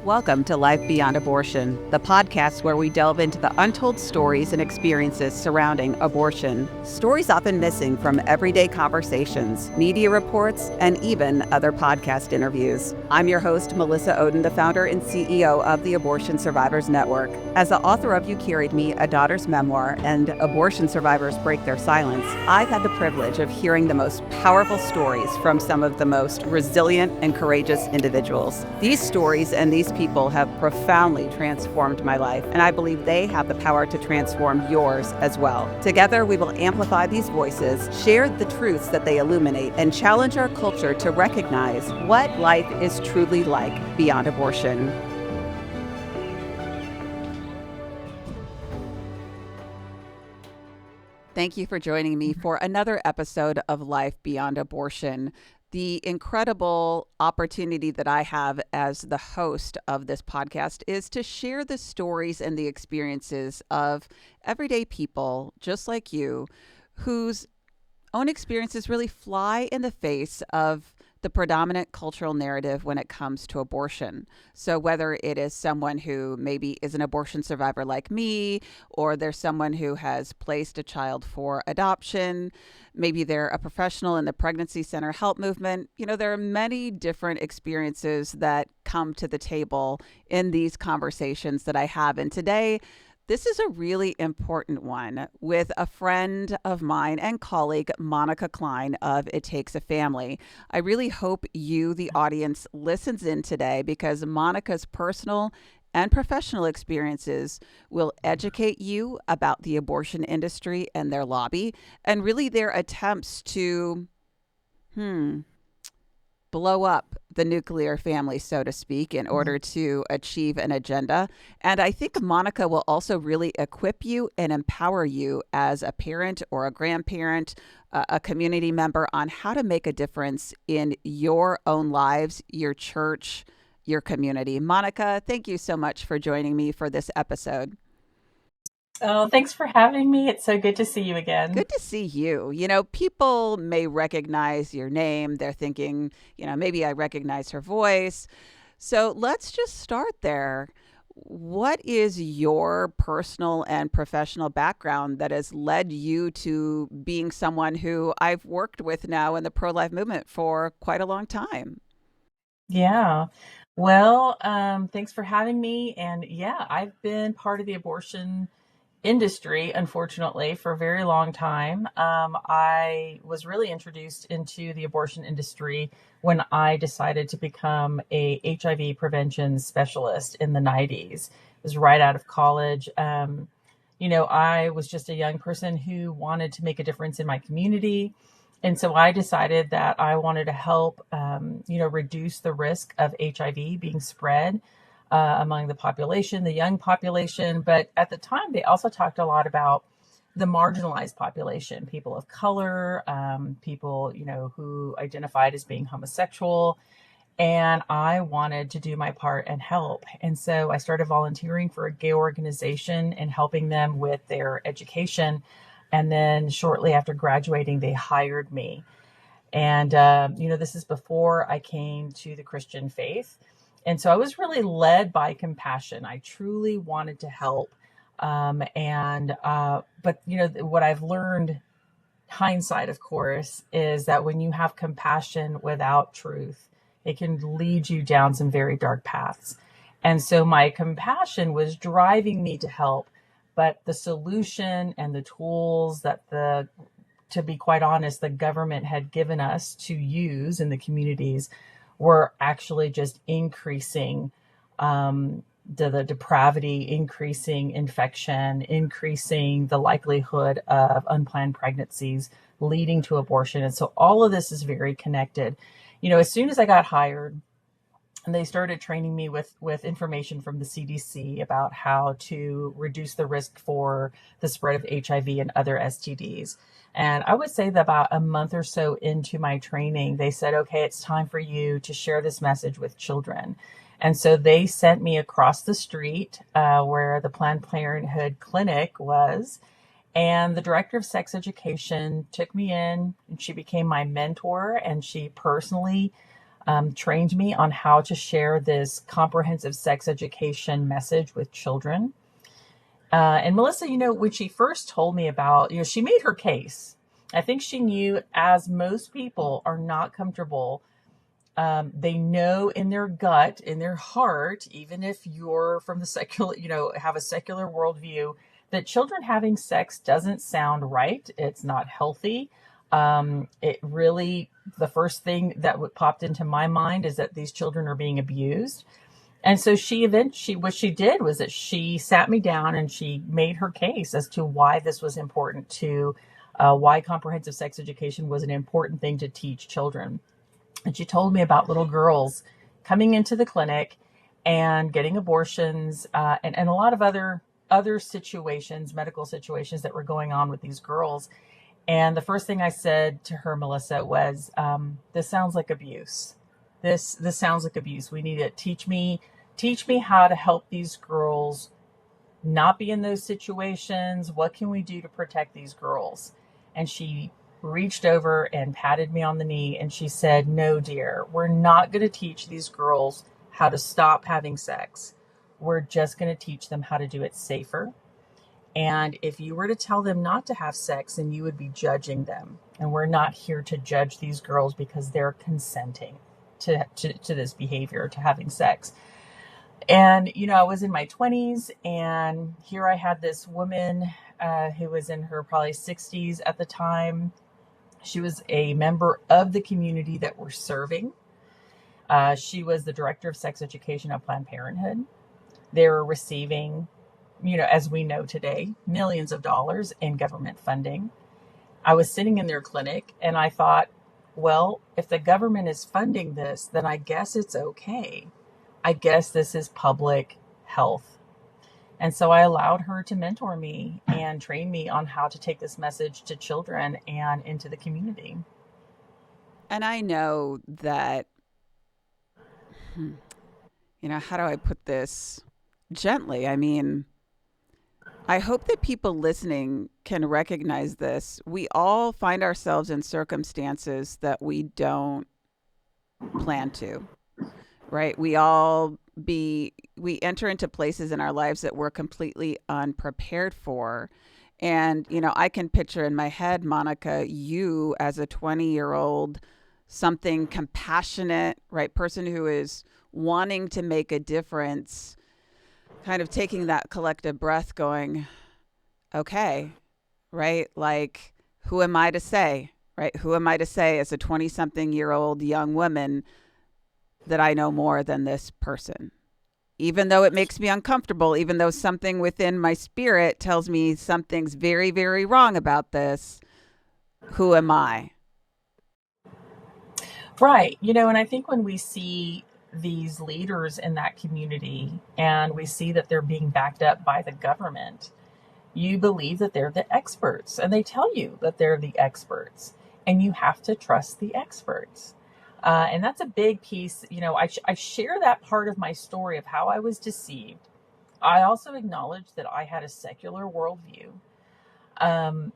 Welcome to Life Beyond Abortion, the podcast where we delve into the untold stories and experiences surrounding abortion. Stories often missing from everyday conversations, media reports, and even other podcast interviews. I'm your host, Melissa Ohden, the founder and CEO of the Abortion Survivors Network. As the author of You Carried Me, A Daughter's Memoir, and Abortion Survivors Break Their Silence, I've had the privilege of hearing the most powerful stories from some of the most resilient and courageous individuals. These stories and these people have profoundly transformed my life, and I believe they have the power to transform yours as well. Together, we will amplify these voices, share the truths that they illuminate, and challenge our culture to recognize what life is truly like beyond abortion. Thank you for joining me for another episode of Life Beyond Abortion. The incredible opportunity that I have as the host of this podcast is to share the stories and the experiences of everyday people just like you, whose own experiences really fly in the face of the predominant cultural narrative when it comes to abortion. So whether it is someone who maybe is an abortion survivor like me, or there's someone who has placed a child for adoption, maybe they're a professional in the pregnancy center help movement, there are many different experiences that come to the table in these conversations that I have. And today, this is a really important one with a friend of mine and colleague, Monica Cline of It Takes a Family. I really hope you, the audience, listens in today because Monica's personal and professional experiences will educate you about the abortion industry and their lobby and really their attempts to, blow up the nuclear family, so to speak, in order to achieve an agenda. And I think Monica will also really equip you and empower you as a parent or a grandparent, a community member on how to make a difference in your own lives, your church, your community. Monica, thank you so much for joining me for this episode. Oh, thanks for having me. It's so good to see you again. Good to see you. People may recognize your name. They're thinking, maybe I recognize her voice. So let's just start there. What is your personal and professional background that has led you to being someone who I've worked with now in the pro-life movement for quite a long time? Yeah. Well, thanks for having me. And yeah, I've been part of the abortion industry, unfortunately, for a very long time. I was really introduced into the abortion industry when I decided to become a HIV prevention specialist in the 90s. It was right out of college. I was just a young person who wanted to make a difference in my community. And so I decided that I wanted to help, reduce the risk of HIV being spread among the population, the young population. But at the time, they also talked a lot about the marginalized population, people of color, people, who identified as being homosexual. And I wanted to do my part and help. And so I started volunteering for a gay organization and helping them with their education. And then shortly after graduating, they hired me. And, this is before I came to the Christian faith. And so I was really led by compassion. I truly wanted to help. But what I've learned, hindsight, of course, is that when you have compassion without truth, it can lead you down some very dark paths. And so my compassion was driving me to help, but the solution and the tools that to be quite honest, the government had given us to use in the communities were actually just increasing the depravity, increasing infection, increasing the likelihood of unplanned pregnancies leading to abortion. And so all of this is very connected. As soon as I got hired, and they started training me with information from the CDC about how to reduce the risk for the spread of HIV and other STDs. And I would say that about a month or so into my training, they said, okay, it's time for you to share this message with children. And so they sent me across the street where the Planned Parenthood clinic was. And the director of sex education took me in, and she became my mentor, and she personally trained me on how to share this comprehensive sex education message with children. And Melissa, when she first told me about, she made her case. I think she knew, as most people are not comfortable, they know in their gut, in their heart, even if you're from the secular, have a secular worldview, that children having sex doesn't sound right. It's not healthy. It really, the first thing that popped into my mind is that these children are being abused. And so what she did was that she sat me down and she made her case as to why this was important why comprehensive sex education was an important thing to teach children. And she told me about little girls coming into the clinic and getting abortions, and a lot of other situations, medical situations that were going on with these girls. And the first thing I said to her, Melissa, was, "This sounds like abuse. This sounds like abuse. We need to teach me how to help these girls not be in those situations. What can we do to protect these girls?" And she reached over and patted me on the knee and she said, "No, dear, we're not going to teach these girls how to stop having sex. We're just going to teach them how to do it safer. And if you were to tell them not to have sex, then you would be judging them. And we're not here to judge these girls because they're consenting to this behavior, to having sex." And, I was in my 20s, and here I had this woman who was in her probably 60s at the time. She was a member of the community that we're serving. She was the director of sex education at Planned Parenthood. They were receiving, as we know today, millions of dollars in government funding. I was sitting in their clinic and I thought, well, if the government is funding this, then I guess it's okay. I guess this is public health. And so I allowed her to mentor me and train me on how to take this message to children and into the community. And I know that, how do I put this gently? I mean, I hope that people listening can recognize this. We all find ourselves in circumstances that we don't plan to, right? We enter into places in our lives that we're completely unprepared for. And, I can picture in my head, Monica, you as a 20-year-old, something compassionate, right? Person who is wanting to make a difference, kind of taking that collective breath going, okay, right? Like, who am I to say, right? Who am I to say as a 20-something-year-old young woman that I know more than this person? Even though it makes me uncomfortable, even though something within my spirit tells me something's very, very wrong about this, who am I? Right. And I think when we see these leaders in that community and we see that they're being backed up by the government, you believe that they're the experts and they tell you that they're the experts and you have to trust the experts. And that's a big piece. I share that part of my story of how I was deceived. I also acknowledge that I had a secular worldview. And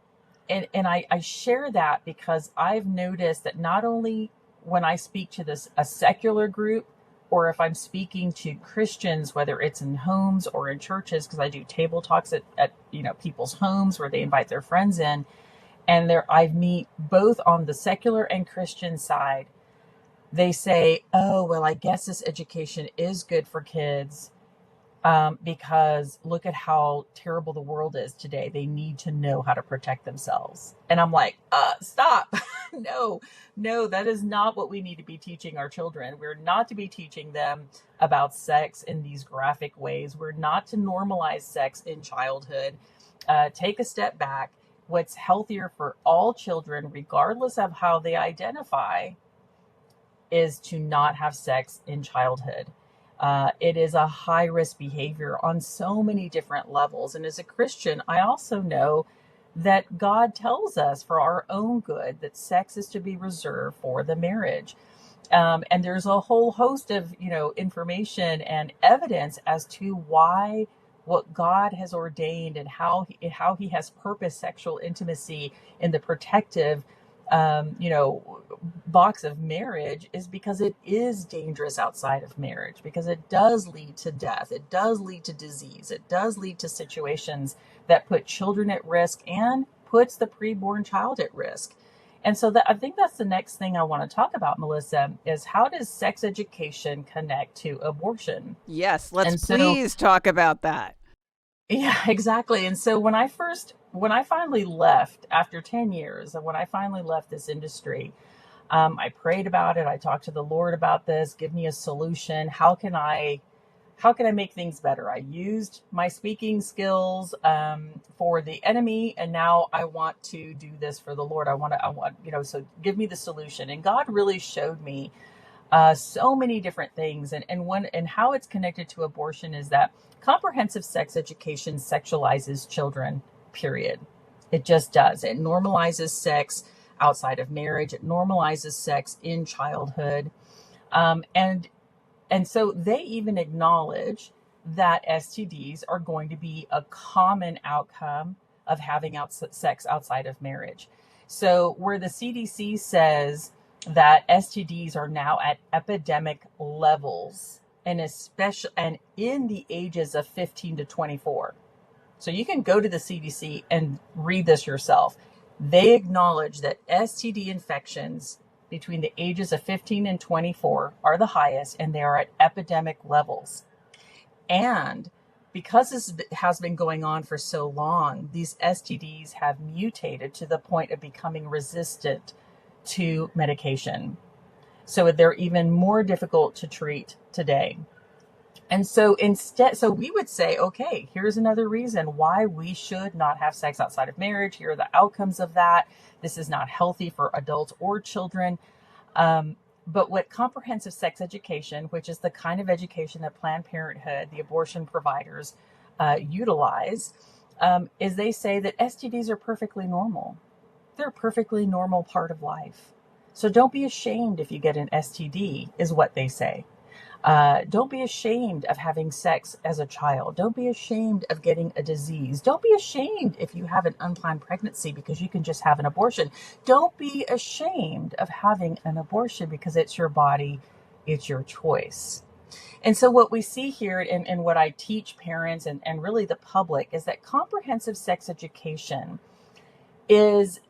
I share that because I've noticed that not only when I speak to a secular group, or if I'm speaking to Christians, whether it's in homes or in churches, because I do table talks at people's homes where they invite their friends in, and I meet both on the secular and Christian side. They say, "Oh, well, I guess this education is good for kids because look at how terrible the world is today. They need to know how to protect themselves." And I'm like, stop. No, that is not what we need to be teaching our children. We're not to be teaching them about sex in these graphic ways. We're not to normalize sex in childhood. Take a step back. What's healthier for all children, regardless of how they identify, is to not have sex in childhood. It is a high risk behavior on so many different levels. And as a Christian, I also know that God tells us for our own good that sex is to be reserved for the marriage. And there's a whole host of, information and evidence as to why what God has ordained and how he has purposed sexual intimacy in the protective you know, box of marriage is because it is dangerous outside of marriage, because it does lead to death, it does lead to disease, it does lead to situations that put children at risk and puts the preborn child at risk. And so I think that's the next thing I want to talk about, Melissa, is how does sex education connect to abortion? Yes, let's And so, please talk about that. yeah, exactly. And so when I finally left after 10 years, and when I finally left this industry, I prayed about it. I talked to the Lord about this. Give me a solution. How can I make things better? I used my speaking skills for the enemy, and now I want to do this for the Lord. I want, you know, so give me the solution. And God really showed me so many different things, and how it's connected to abortion is that comprehensive sex education sexualizes children. Period. It just does. It normalizes sex outside of marriage. It normalizes sex in childhood, and so they even acknowledge that STDs are going to be a common outcome of having sex outside of marriage. So where the CDC says that STDs are now at epidemic levels, and especially and in the ages of 15 to 24. So you can go to the CDC and read this yourself. They acknowledge that STD infections between the ages of 15 and 24 are the highest, and they are at epidemic levels. And because this has been going on for so long, these STDs have mutated to the point of becoming resistant to medication. So they're even more difficult to treat today. And so so we would say, okay, here's another reason why we should not have sex outside of marriage. Here are the outcomes of that. This is not healthy for adults or children. But what comprehensive sex education, which is the kind of education that Planned Parenthood, the abortion providers, utilize, is they say that STDs are perfectly normal. They're a perfectly normal part of life. So don't be ashamed if you get an STD, is what they say. Don't be ashamed of having sex as a child. Don't be ashamed of getting a disease. Don't be ashamed if you have an unplanned pregnancy because you can just have an abortion. Don't be ashamed of having an abortion because it's your body, it's your choice. And so what we see here and what I teach parents and really the public is that comprehensive sex education is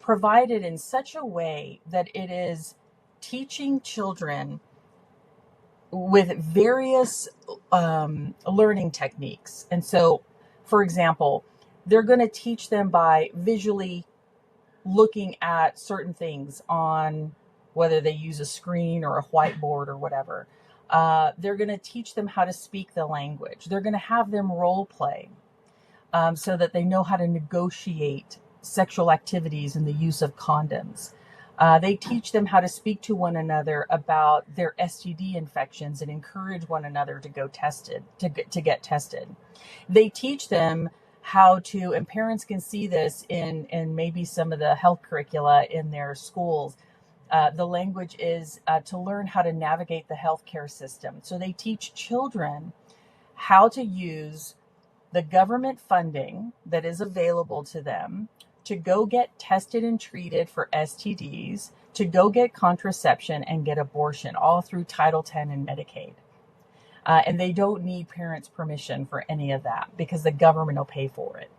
provided in such a way that it is teaching children with various learning techniques. And so, for example, they're going to teach them by visually looking at certain things on whether they use a screen or a whiteboard or whatever. They're going to teach them how to speak the language. They're going to have them role play so that they know how to negotiate sexual activities and the use of condoms. They teach them how to speak to one another about their STD infections and encourage one another to go tested, to get tested. They teach them how to, and parents can see this in maybe some of the health curricula in their schools. The language is to learn how to navigate the healthcare system. So they teach children how to use the government funding that is available to them to go get tested and treated for STDs, to go get contraception and get abortion, all through Title X and Medicaid. And they don't need parents' permission for any of that because the government will pay for it.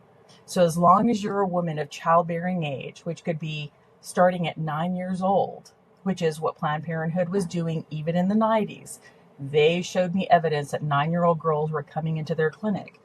So as long as you're a woman of childbearing age, which could be starting at 9 years old, which is what Planned Parenthood was doing even in the 90s, they showed me evidence that 9-year-old girls were coming into their clinic.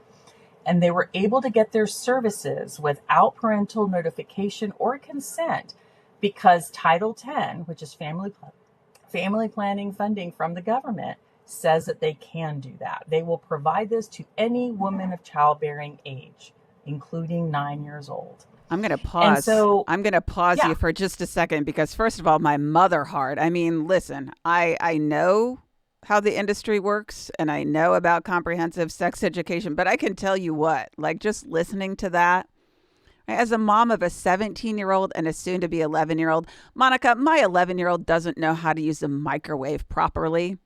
And they were able to get their services without parental notification or consent because Title X, which is family planning funding from the government, says that they can do that. They will provide this to any woman of childbearing age, including 9 years old. I'm going to And pause. so, I'm going to pause yeah, you for just a second because, first of all, my mother heart. I mean, listen, I know how the industry works and I know about comprehensive sex education, but I can tell you what, like just listening to that, as a mom of a 17-year-old and a soon to be 11-year-old, Monica, my 11-year-old doesn't know how to use a microwave properly.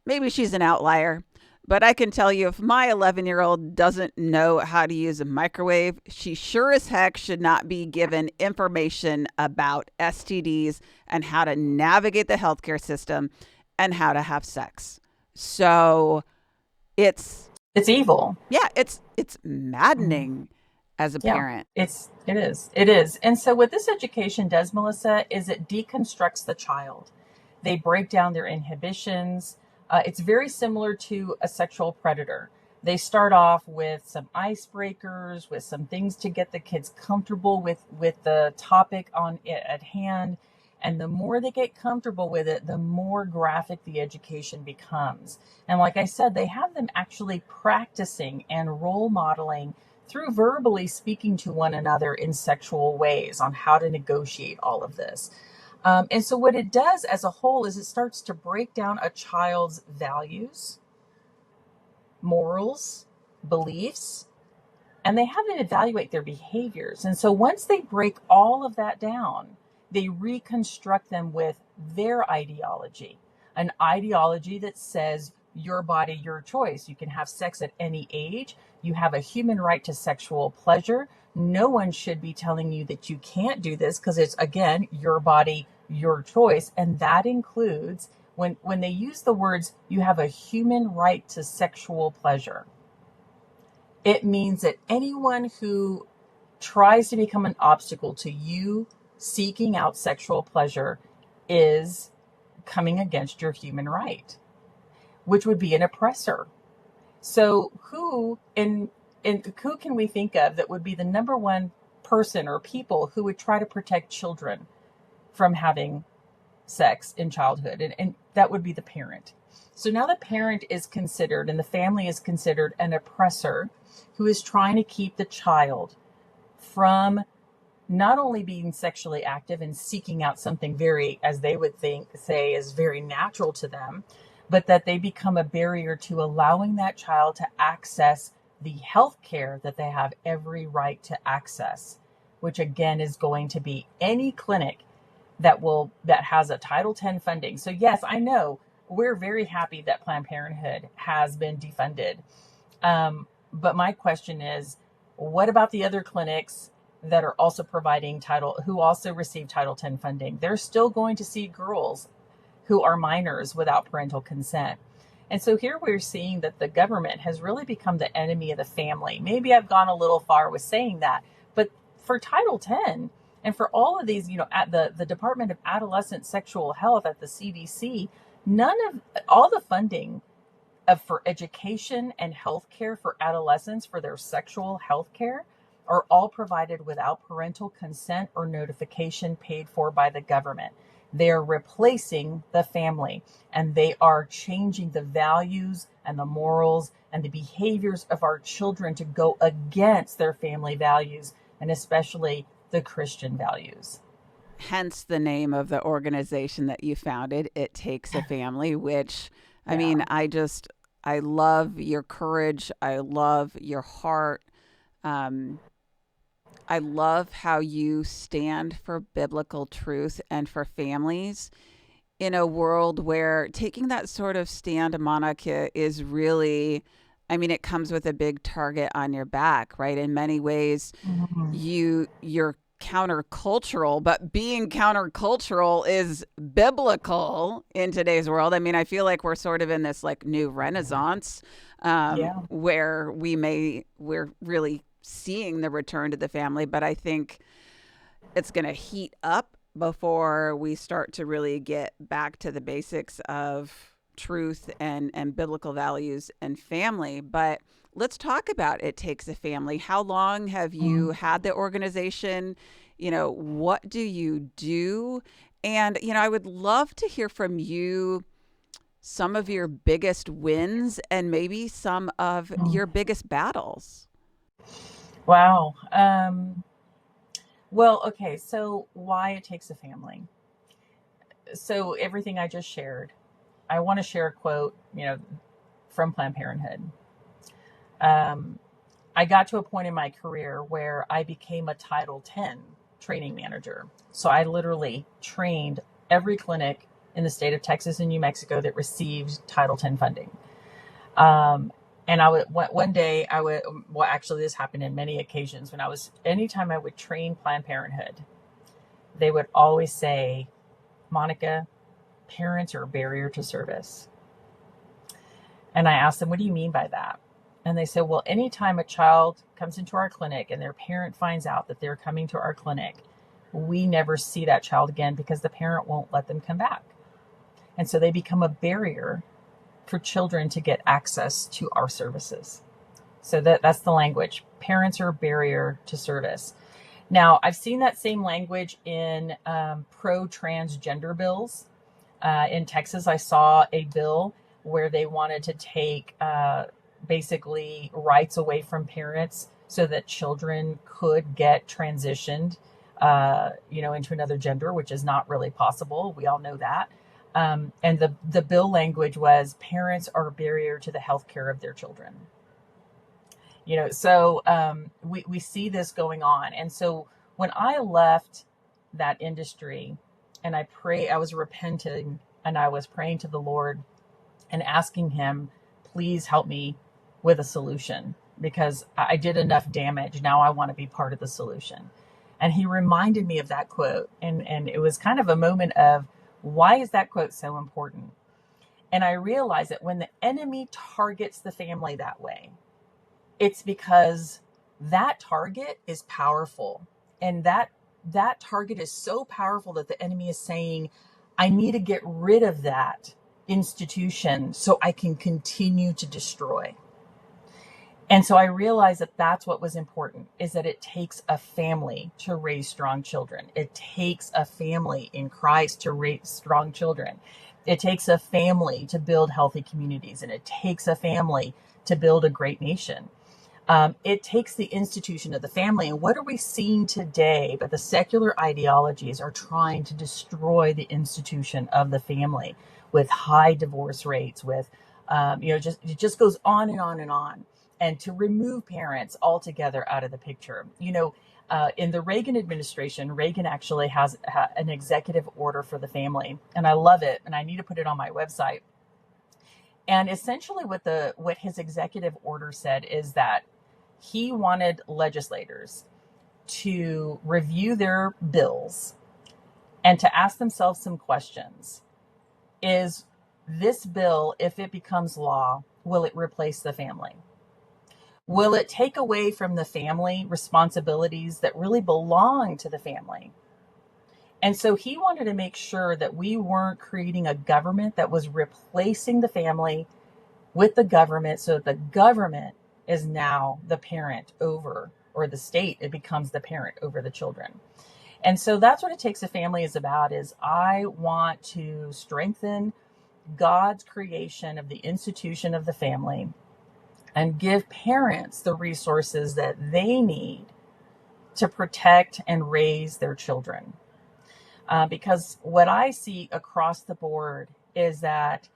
Maybe she's an outlier, But I can tell you, if my 11-year-old doesn't know how to use a microwave, she sure as heck should not be given information about STDs and how to navigate the healthcare system and how to have sex. So it's It's evil. yeah, it's maddening as a Yeah, parent. it is. And so what this education does, Melissa, is it deconstructs the child. They break down their inhibitions. It's very similar to a sexual predator. They start off with some icebreakers, with some things to get the kids comfortable with the topic on it at hand. And the more they get comfortable with it, the more graphic the education becomes. And like I said, they have them actually practicing and role modeling through verbally speaking to one another in sexual ways on how to negotiate all of this. And so what it does as a whole is it starts to break down a child's values, morals, beliefs, and they have them evaluate their behaviors. And so once they break all of that down, they reconstruct them with their ideology, an ideology that says your body, your choice. You can have sex at any age. You have a human right to sexual pleasure. No one should be telling you that you can't do this because it's, again, your body, your choice. And that includes when they use the words, you have a human right to sexual pleasure. It means that anyone who tries to become an obstacle to you seeking out sexual pleasure is coming against your human right, which would be an oppressor. So who can we think of that would be the number one person or people who would try to protect children from having sex in childhood? And that would be the parent. So now the parent is considered and the family is considered an oppressor who is trying to keep the child from not only being sexually active and seeking out something very, as they would say is very natural to them, but that they become a barrier to allowing that child to access the health care that they have every right to access, which again is going to be any clinic that has a Title X funding. So yes, I know we're very happy that Planned Parenthood has been defunded. But my question is, what about the other clinics that are also providing who also receive Title X funding? They're still going to see girls who are minors without parental consent. And so here we're seeing that the government has really become the enemy of the family. Maybe I've gone a little far with saying that, but for Title X and for all of these, at the Department of Adolescent Sexual Health at the CDC, all the funding for education and health care for adolescents for their sexual health care are all provided without parental consent or notification paid for by the government. They are replacing the family and they are changing the values and the morals and the behaviors of our children to go against their family values and especially the Christian values. Hence the name of the organization that you founded, It Takes a Family, which, I Yeah. mean, I love your courage. I love your heart. I love how you stand for biblical truth and for families in a world where taking that sort of stand, Monica, is really, I mean, it comes with a big target on your back, right? In many ways, Mhm. you're countercultural, but being countercultural is biblical in today's world. I mean, I feel like we're sort of in this like new renaissance Yeah. where we're really seeing the return to the family, but I think it's going to heat up before we start to really get back to the basics of truth and biblical values and family. But let's talk about It Takes a Family. How long have you had the organization? What do you do? And, I would love to hear from you some of your biggest wins and maybe some of your biggest battles. Wow. Well, okay. So why It Takes a Family? So everything I just shared, I want to share a quote, from Planned Parenthood. I got to a point in my career where I became a Title X training manager. So I literally trained every clinic in the state of Texas and New Mexico that received Title X funding. Um, and I would one day I would well actually this happened in many occasions when anytime I would train Planned Parenthood, they would always say, Monica, parents are a barrier to service. And I asked them, what do you mean by that? And they said, well, anytime a child comes into our clinic and their parent finds out that they're coming to our clinic, we never see that child again because the parent won't let them come back. And so they become a barrier for children to get access to our services. So that's the language. Parents are a barrier to service. Now, I've seen that same language in pro-transgender bills. In Texas, I saw a bill where they wanted to take basically rights away from parents so that children could get transitioned, into another gender, which is not really possible. We all know that. And the bill language was parents are a barrier to the health care of their children. So we see this going on. And so when I left that industry and I was repenting and I was praying to the Lord and asking him, please help me with a solution because I did enough damage. Now I want to be part of the solution. And he reminded me of that quote. And it was kind of a moment of, why is that quote so important? And I realized that when the enemy targets the family that way, it's because that target is powerful. And that target is so powerful that the enemy is saying, I need to get rid of that institution so I can continue to destroy. And so I realized that that's what was important, is that it takes a family to raise strong children. It takes a family in Christ to raise strong children. It takes a family to build healthy communities, and it takes a family to build a great nation. It takes the institution of the family. And what are we seeing today? But the secular ideologies are trying to destroy the institution of the family with high divorce rates, with, it just goes on and on and on. And to remove parents altogether out of the picture. In the Reagan administration, Reagan actually has an executive order for the family. And I love it. And I need to put it on my website. And essentially what his executive order said is that he wanted legislators to review their bills and to ask themselves some questions. Is this bill, if it becomes law, will it replace the family? Will it take away from the family responsibilities that really belong to the family? And so he wanted to make sure that we weren't creating a government that was replacing the family with the government, so that the government is now the parent over, or the state, it becomes the parent over the children. And so that's what It Takes a Family is about, is I want to strengthen God's creation of the institution of the family and give parents the resources that they need to protect and raise their children. Because what I see across the board is that,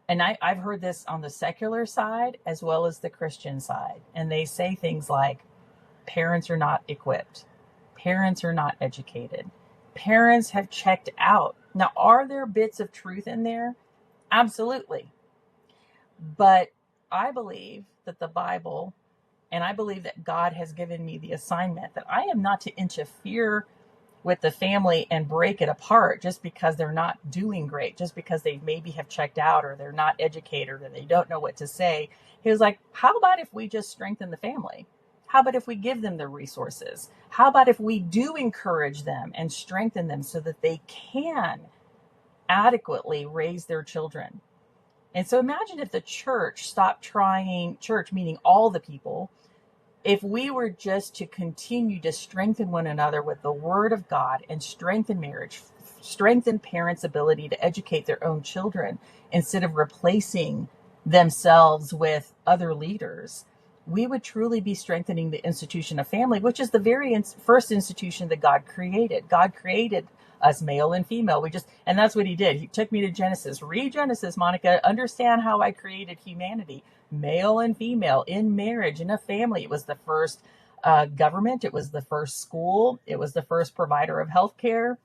and I've heard this on the secular side as well as the Christian side, and they say things like, parents are not equipped, parents are not educated, parents have checked out. Now, are there bits of truth in there? Absolutely. But I believe that the Bible, and I believe that God has given me the assignment that I am not to interfere with the family and break it apart just because they're not doing great, just because they maybe have checked out or they're not educated or they don't know what to say. He was like, how about if we just strengthen the family? How about if we give them the resources? How about if we do encourage them and strengthen them so that they can adequately raise their children? And so imagine if the church stopped trying, church meaning all the people, if we were just to continue to strengthen one another with the word of God and strengthen marriage, strengthen parents' ability to educate their own children instead of replacing themselves with other leaders, we would truly be strengthening the institution of family, which is the very first institution that God created. God created us male and female. And that's what he did. He took me to Genesis. Read Genesis, Monica. Understand how I created humanity. Male and female in marriage, in a family. It was the first government. It was the first school. It was the first provider of healthcare.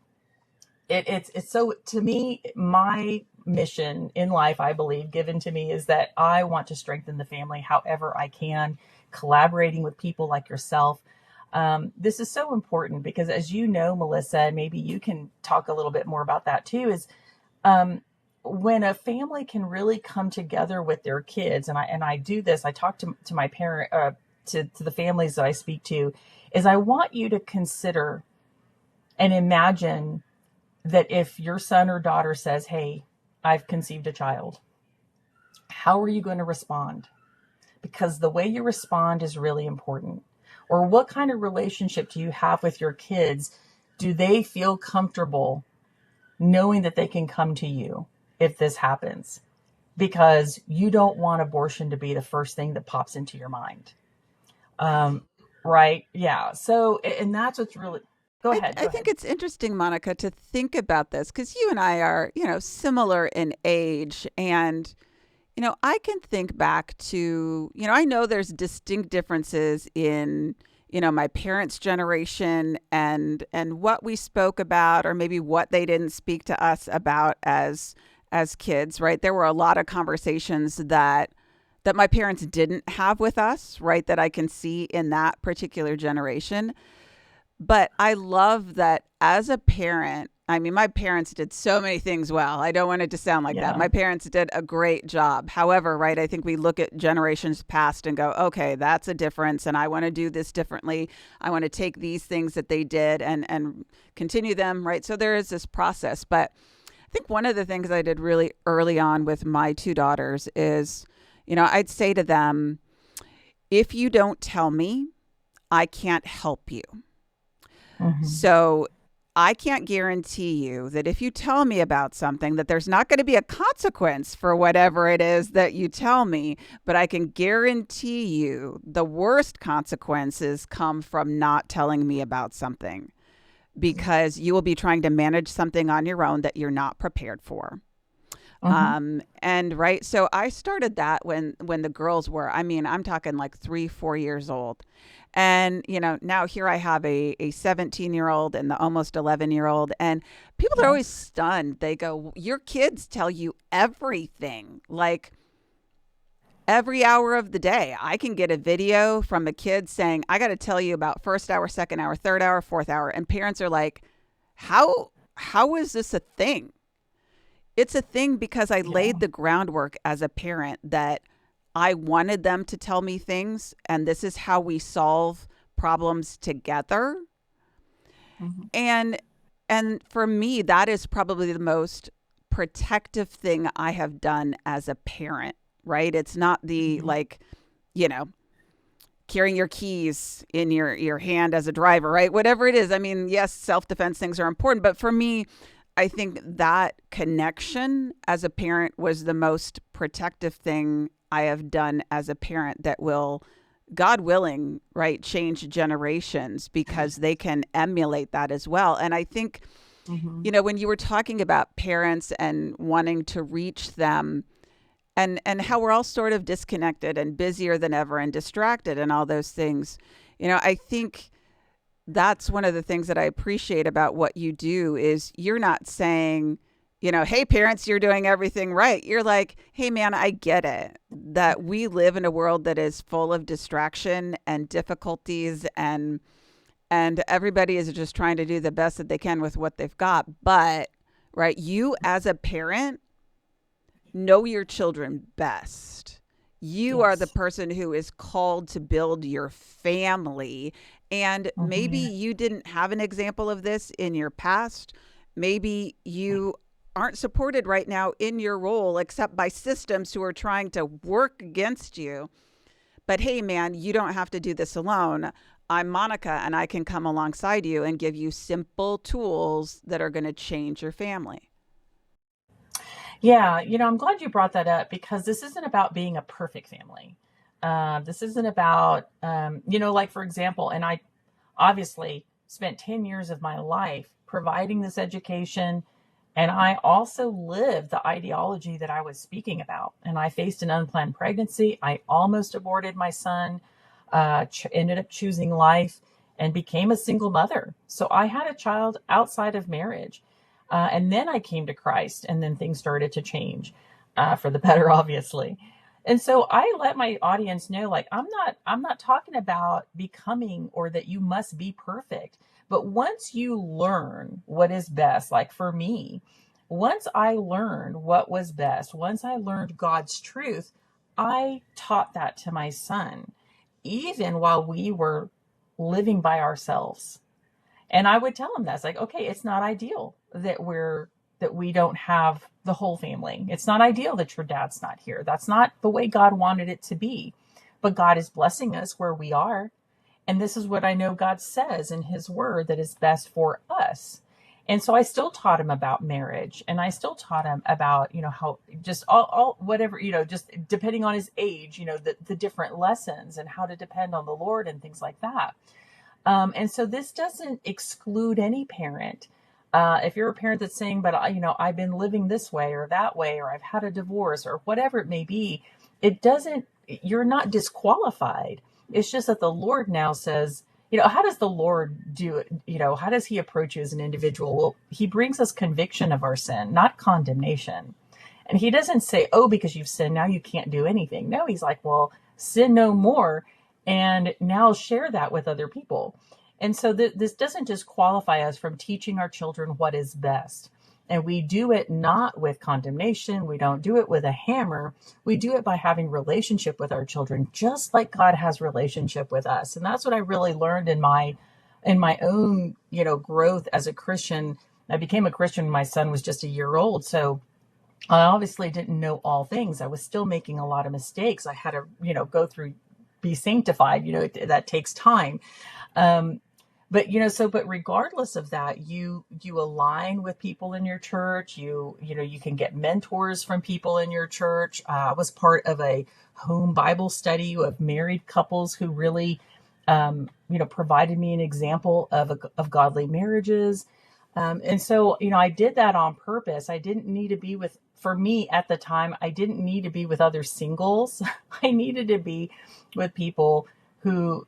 It's so, to me, my mission in life, I believe, given to me, is that I want to strengthen the family however I can, collaborating with people like yourself. This is so important because, as you know, Melissa, and maybe you can talk a little bit more about that too, is um, when a family can really come together with their kids, and I do this, I talk to my parent, to the families that I speak to, is I want you to consider and imagine that if your son or daughter says, "Hey, I've conceived a child," how are you going to respond? Because the way you respond is really important. Or what kind of relationship do you have with your kids? Do they feel comfortable knowing that they can come to you if this happens? Because you don't want abortion to be the first thing that pops into your mind. Um, right? Yeah. So, and that's what's really, go ahead, I go think ahead. it's interesting, Monica, to think about this because you and I are, similar in age. And, I can think back to, I know there's distinct differences in, my parents' generation and what we spoke about, or maybe what they didn't speak to us about as kids, right? There were a lot of conversations that my parents didn't have with us, right? That I can see in that particular generation. But I love that as a parent. I mean, my parents did so many things well. I don't want it to sound like that. Yeah. My parents did a great job. However, right, I think we look at generations past and go, okay, that's a difference. And I want to do this differently. I want to take these things that they did and continue them, right? So there is this process. But I think one of the things I did really early on with my two daughters is, I'd say to them, if you don't tell me, I can't help you. Hmm. So I can't guarantee you that if you tell me about something that there's not going to be a consequence for whatever it is that you tell me, but I can guarantee you the worst consequences come from not telling me about something because you will be trying to manage something on your own that you're not prepared for. Hmm. And right, so I started that when the girls were, I mean, I'm talking like 3, 4 years old. And, now here I have a 17-year-old and the almost 11-year-old. And people are Yeah. always stunned. They go, your kids tell you everything, like every hour of the day. I can get a video from a kid saying, I got to tell you about first hour, second hour, third hour, fourth hour. And parents are like, how is this a thing? It's a thing because I Yeah. laid the groundwork as a parent that I wanted them to tell me things, and this is how we solve problems together. Hmm. And for me, that is probably the most protective thing I have done as a parent, right? It's not the Hmm. like, you know, carrying your keys in your hand as a driver, right? Whatever it is. I mean, yes, self-defense things are important, but for me, I think that connection as a parent was the most protective thing I have done as a parent that will, God willing, right, change generations because they can emulate that as well. And I think, Hmm. when you were talking about parents and wanting to reach them, and how we're all sort of disconnected and busier than ever and distracted and all those things, I think that's one of the things that I appreciate about what you do is you're not saying, hey parents, you're doing everything right. You're like, hey man, I get it that we live in a world that is full of distraction and difficulties, and everybody is just trying to do the best that they can with what they've got. But right, you as a parent know your children best. You are the Yes. person who is called to build your family. And maybe Hmm. you didn't have an example of this in your past. Maybe you aren't supported right now in your role except by systems who are trying to work against you. But hey, man, you don't have to do this alone. I'm Monica, and I can come alongside you and give you simple tools that are going to change your family. Yeah, I'm glad you brought that up because this isn't about being a perfect family. This isn't about, like for example, and I obviously spent 10 years of my life providing this education. And I also lived the ideology that I was speaking about. And I faced an unplanned pregnancy. I almost aborted my son, ended up choosing life and became a single mother. So I had a child outside of marriage. And then I came to Christ, and then things started to change for the better, obviously. And so I let my audience know, like, I'm not talking about becoming or that you must be perfect. But once you learn what is best, like for me, once I learned what was best, once I learned God's truth, I taught that to my son, even while we were living by ourselves. And I would tell him that's like, okay, it's not ideal that we don't have the whole family. It's not ideal that your dad's not here. That's not the way God wanted it to be. But God is blessing us where we are. And this is what I know God says in his word that is best for us. And so I still taught him about marriage, and I still taught him about, how just all whatever, just depending on his age, the different lessons and how to depend on the Lord and things like that. And so this doesn't exclude any parent. If you're a parent that's saying, but I've been living this way or that way, or I've had a divorce or whatever it may be, you're not disqualified. It's just that the Lord now says, how does the Lord do it? How does he approach you as an individual? Well, he brings us conviction of our sin, not condemnation. And he doesn't say, oh, because you've sinned, now you can't do anything. No, he's like, well, sin no more. And now share that with other people. And so this doesn't just qualify us from teaching our children what is best. And we do it not with condemnation. We don't do it with a hammer. We do it by having relationship with our children, just like God has relationship with us. And that's what I really learned in my own, growth as a Christian. I became a Christian when my son was just a year old. So I obviously didn't know all things. I was still making a lot of mistakes. I had to, go through, be sanctified, that takes time. But regardless of that, you align with people in your church. You can get mentors from people in your church. I was part of a home Bible study of married couples who really, provided me an example of godly marriages. And so, I did that on purpose. I didn't need to be for me at the time, I didn't need to be with other singles. I needed to be with people who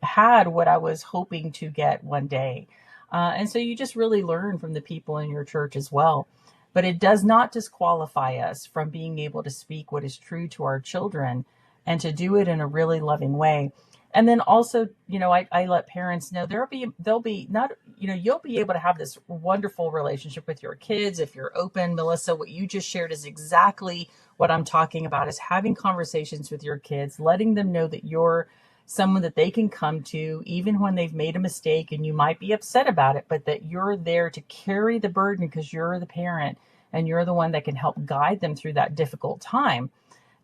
had what I was hoping to get one day. And so you just really learn from the people in your church as well. But it does not disqualify us from being able to speak what is true to our children and to do it in a really loving way. And then also, I let parents know they'll be not, you'll be able to have this wonderful relationship with your kids if you're open. Melissa, what you just shared is exactly what I'm talking about, is having conversations with your kids, letting them know that you're someone that they can come to even when they've made a mistake and you might be upset about it, but that you're there to carry the burden because you're the parent and you're the one that can help guide them through that difficult time.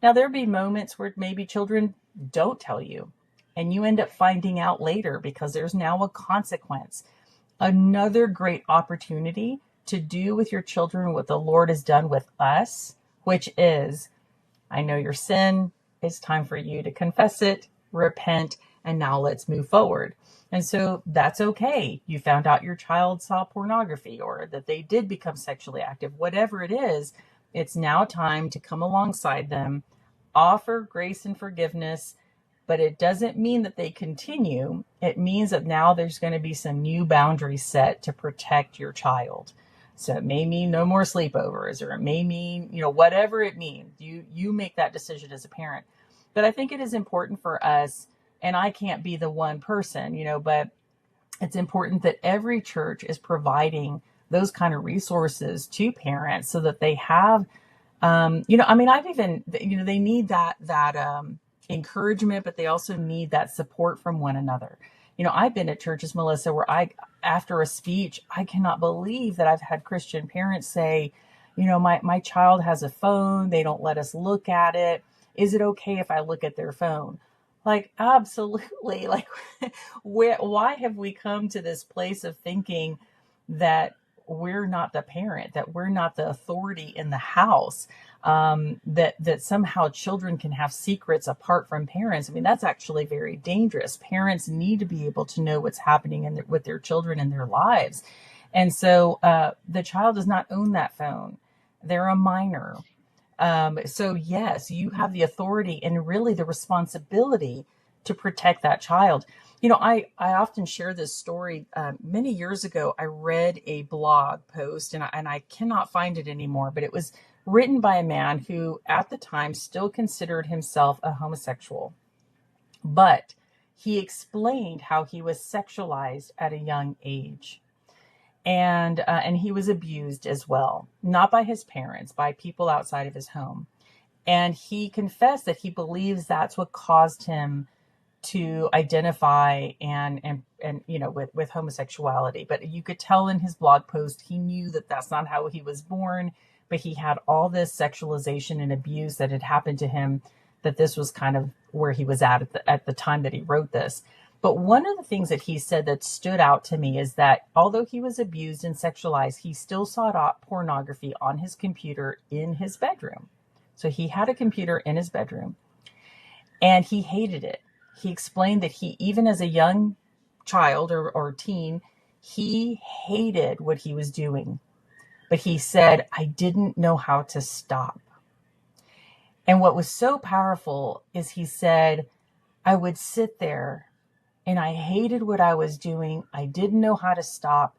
Now, there'll be moments where maybe children don't tell you and you end up finding out later because there's now a consequence. Another great opportunity to do with your children what the Lord has done with us, which is, I know your sin. It's time for you to confess it, repent, and now let's move forward. And so that's okay. You found out your child saw pornography or that they did become sexually active, whatever it is, it's now time to come alongside them, offer grace and forgiveness, but it doesn't mean that they continue. It means that now there's going to be some new boundaries set to protect your child. So it may mean no more sleepovers, or it may mean, whatever it means. You make that decision as a parent. But I think it is important for us, and I can't be the one person, but it's important that every church is providing those kind of resources to parents so that they have, I've even, they need that encouragement, but they also need that support from one another. I've been at churches, Melissa, where after a speech, I cannot believe that I've had Christian parents say, my child has a phone. They don't let us look at it. Is it okay if I look at their phone? Like, absolutely. Like, why have we come to this place of thinking that we're not the parent, that we're not the authority in the house, that somehow children can have secrets apart from parents? I mean, that's actually very dangerous. Parents need to be able to know what's happening with their children in their lives. And so the child does not own that phone. They're a minor. So yes, you have the authority and really the responsibility to protect that child. I often share this story. Many years ago, I read a blog post, and I cannot find it anymore, but it was written by a man who at the time still considered himself a homosexual. But he explained how he was sexualized at a young age. And he was abused as well, not by his parents, by people outside of his home. And he confessed that he believes that's what caused him to identify and with homosexuality. But you could tell in his blog post he knew that that's not how he was born, but he had all this sexualization and abuse that had happened to him, that this was kind of where he was at the time that he wrote this. But one of the things that he said that stood out to me is that although he was abused and sexualized, he still sought pornography on his computer in his bedroom. So he had a computer in his bedroom and he hated it. He explained that he, even as a young child or teen, he hated what he was doing. But he said, I didn't know how to stop. And what was so powerful is he said, I would sit there and I hated what I was doing. I didn't know how to stop.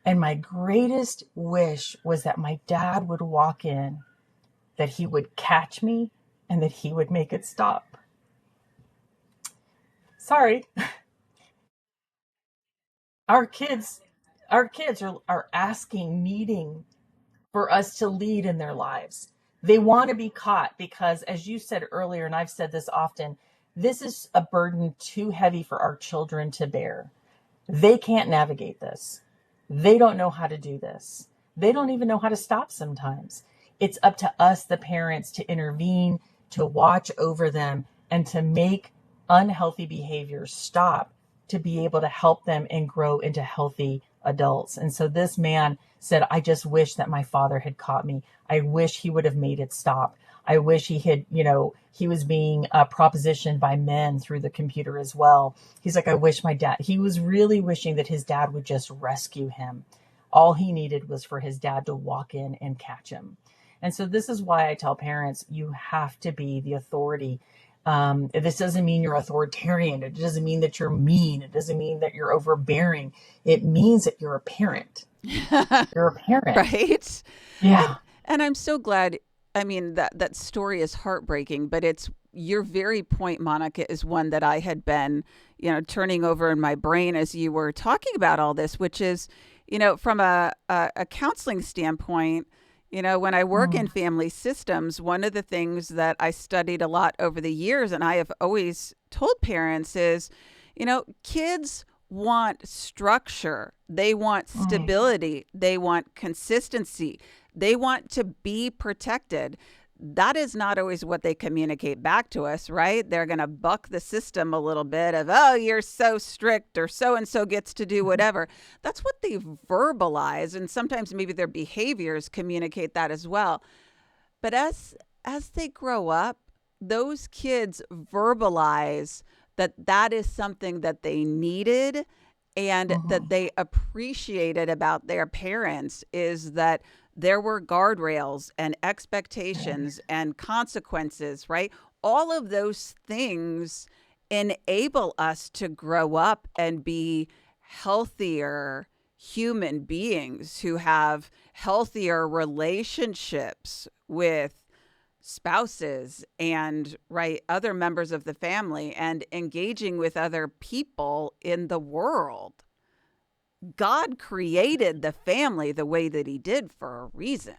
And my greatest wish was that my dad would walk in, that he would catch me, and that he would make it stop. Sorry. Our kids, our kids are asking, needing for us to lead in their lives. They want to be caught because, as you said earlier, and I've said this often, this is a burden too heavy for our children to bear. They can't navigate this. They don't know how to do this. They don't even know how to stop sometimes. It's up to us, the parents, to intervene, to watch over them, and to make unhealthy behaviors stop, to be able to help them and grow into healthy adults. And so this man said, I just wish that my father had caught me. I wish he would have made it stop. I wish he had, he was being propositioned by men through the computer as well. He's like, I wish he was really wishing that his dad would just rescue him. All he needed was for his dad to walk in and catch him. And so this is why I tell parents, you have to be the authority. This doesn't mean you're authoritarian. It doesn't mean that you're mean. It doesn't mean that you're overbearing. It means that you're a parent. You're a parent. Right? Yeah. And I'm so glad. I mean, that story is heartbreaking, but it's your very point, Monica, is one that I had been, turning over in my brain as you were talking about all this, which is, from a counseling standpoint, when I work in family systems, one of the things that I studied a lot over the years, and I have always told parents is, kids want structure. They want stability. They want consistency. They want to be protected. That is not always what they communicate back to us, right? They're going to buck the system a little bit of, oh, you're so strict, or so-and-so gets to do whatever. That's what they verbalize. And sometimes maybe their behaviors communicate that as well. But as they grow up, those kids verbalize that is something that they needed and that they appreciated about their parents, is that there were guardrails and expectations and consequences, right? All of those things enable us to grow up and be healthier human beings who have healthier relationships with spouses and other members of the family, and engaging with other people in the world. God created the family the way that he did for a reason.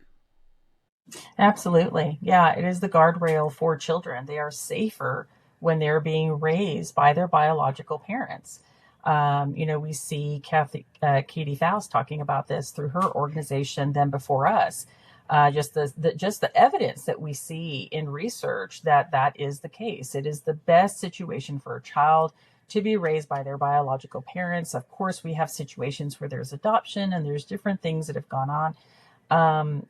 Absolutely. Yeah, it is the guardrail for children. They are safer when they're being raised by their biological parents. We see Katie Faust talking about this through her organization, Them Before Us. Just the evidence that we see in research that is the case. It is the best situation for a child to be raised by their biological parents. Of course, we have situations where there's adoption and there's different things that have gone on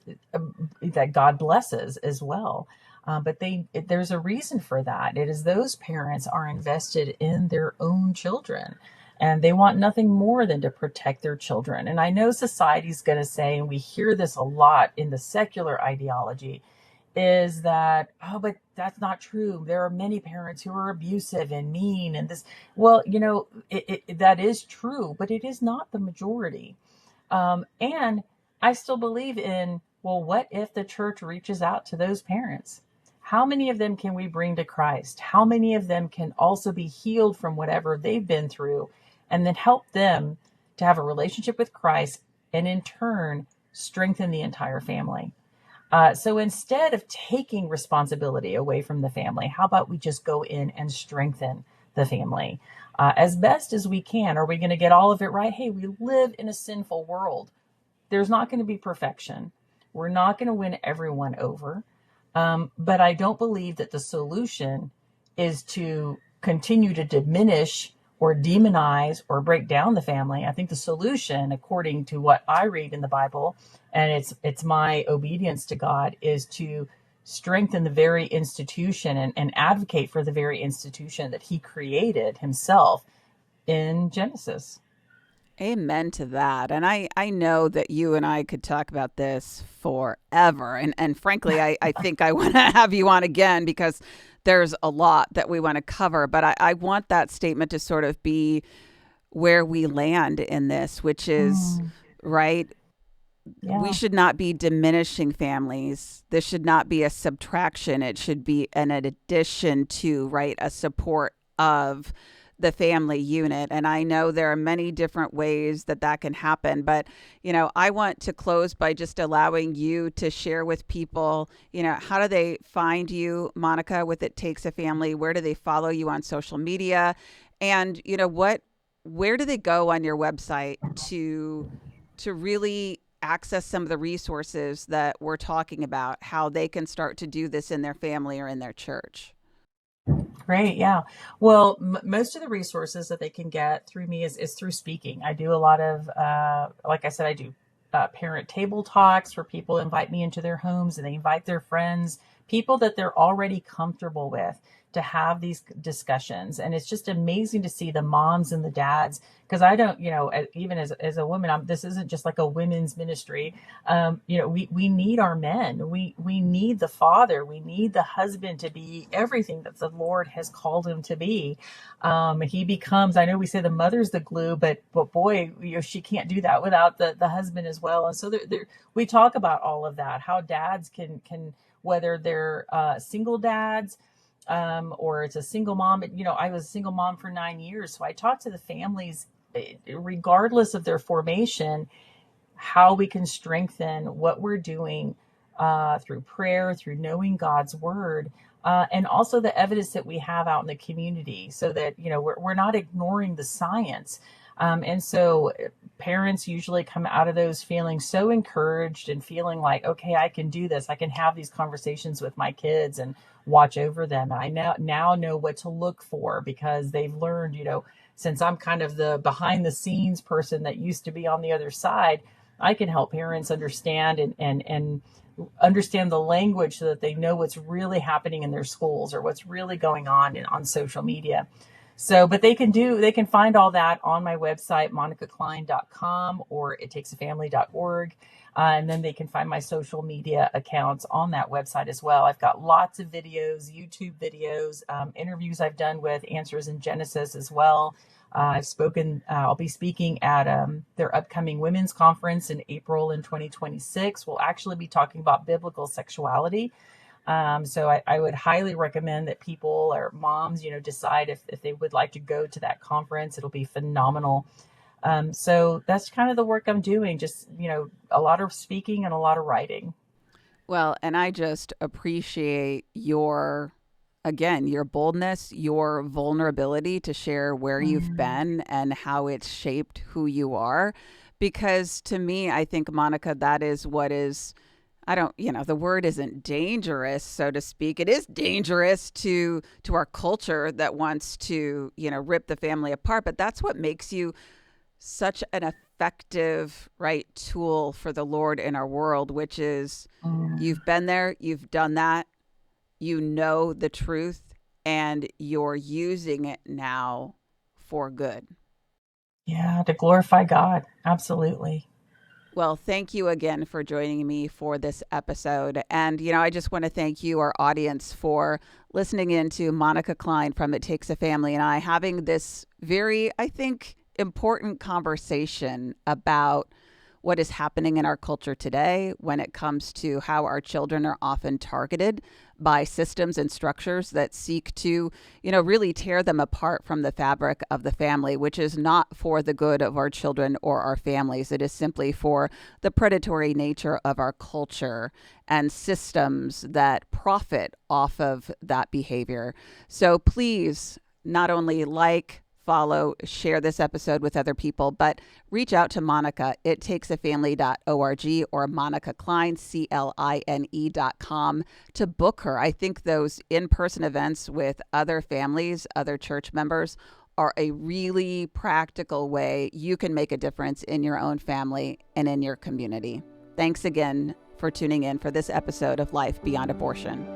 that God blesses as well. But there's a reason for that. It is those parents are invested in their own children, and they want nothing more than to protect their children. And I know society's going to say, and we hear this a lot in the secular ideology, is that, oh, but that's not true. There are many parents who are abusive and mean and this. Well, that is true, but it is not the majority. And I still believe in, well, what if the church reaches out to those parents? How many of them can we bring to Christ? How many of them can also be healed from whatever they've been through and then help them to have a relationship with Christ and in turn strengthen the entire family? So instead of taking responsibility away from the family, how about we just go in and strengthen the family as best as we can? Are we going to get all of it right? Hey, we live in a sinful world. There's not going to be perfection. We're not going to win everyone over. But I don't believe that the solution is to continue to diminish or demonize or break down the family. I think the solution, according to what I read in the Bible, and it's my obedience to God, is to strengthen the very institution and advocate for the very institution that he created himself in Genesis. Amen to that. And I know that you and I could talk about this forever. And frankly, I think I want to have you on again because there's a lot that we want to cover. But I want that statement to sort of be where we land in this, which is, right, we Yeah. should not be diminishing families. This should not be a subtraction. It should be an addition to, right, a support of the family unit. And I know there are many different ways that that can happen. But, I want to close by just allowing you to share with people, how do they find you, Monica, with It Takes a Family? Where do they follow you on social media? And, where do they go on your website to really access some of the resources that we're talking about, how they can start to do this in their family or in their church? Great. Yeah. Well, most of the resources that they can get through me is through speaking. I do a lot of, like I said, I do parent table talks where people invite me into their homes and they invite their friends, people that they're already comfortable with, to have these discussions. And it's just amazing to see the moms and the dads, because I don't, even as a woman, this isn't just like a women's ministry. We need our men. We need the father. We need the husband to be everything that the Lord has called him to be. He becomes, I know we say the mother's the glue, but boy, she can't do that without the husband as well. And so we talk about all of that, how dads can, whether they're single dads, or it's a single mom. I was a single mom for 9 years. So I talk to the families, regardless of their formation, how we can strengthen what we're doing through prayer, through knowing God's word, and also the evidence that we have out in the community, so that, we're not ignoring the science. And so parents usually come out of those feeling so encouraged and feeling like, okay, I can do this. I can have these conversations with my kids and watch over them. I now know what to look for, because they've learned, since I'm kind of the behind the scenes person that used to be on the other side, I can help parents understand and understand the language so that they know what's really happening in their schools or what's really going on social media. So, but they can find all that on my website, monicacline.com or ittakesafamily.org. And then they can find my social media accounts on that website as well. I've got lots of videos, YouTube videos, interviews I've done with Answers in Genesis as well. I'll be speaking at their upcoming women's conference in April in 2026. We'll actually be talking about biblical sexuality. So I would highly recommend that people or moms, decide if they would like to go to that conference. It'll be phenomenal. So that's kind of the work I'm doing, just, a lot of speaking and a lot of writing. Well, and I just appreciate your boldness, your vulnerability to share where you've Mm, been and how it's shaped who you are. Because to me, I think, Monica, that is what is, I don't, the word isn't dangerous, so to speak. It is dangerous to our culture that wants to, rip the family apart. But that's what makes you such an effective, right, tool for the Lord in our world, which is mm. you've been there, you've done that, you know the truth, and you're using it now for good. Yeah, to glorify God. Absolutely. Well, thank you again for joining me for this episode. And, I just want to thank you, our audience, for listening in to Monica Cline from It Takes a Family and I having this very, I think, important conversation about what is happening in our culture today when it comes to how our children are often targeted by systems and structures that seek to, really tear them apart from the fabric of the family, which is not for the good of our children or our families. It is simply for the predatory nature of our culture and systems that profit off of that behavior. So please, not only follow, share this episode with other people, but reach out to Monica, ittakesafamily.org, or Monica Cline, CLINE.com, to book her. I think those in-person events with other families, other church members, are a really practical way you can make a difference in your own family and in your community. Thanks again for tuning in for this episode of Life Beyond Abortion.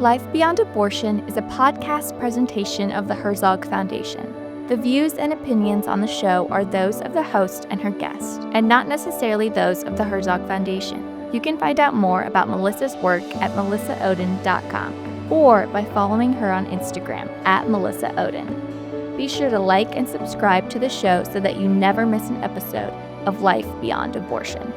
Life Beyond Abortion is a podcast presentation of the Herzog Foundation. The views and opinions on the show are those of the host and her guest, and not necessarily those of the Herzog Foundation. You can find out more about Melissa's work at melissaohden.com or by following her on Instagram at melissaohden. Be sure to like and subscribe to the show so that you never miss an episode of Life Beyond Abortion.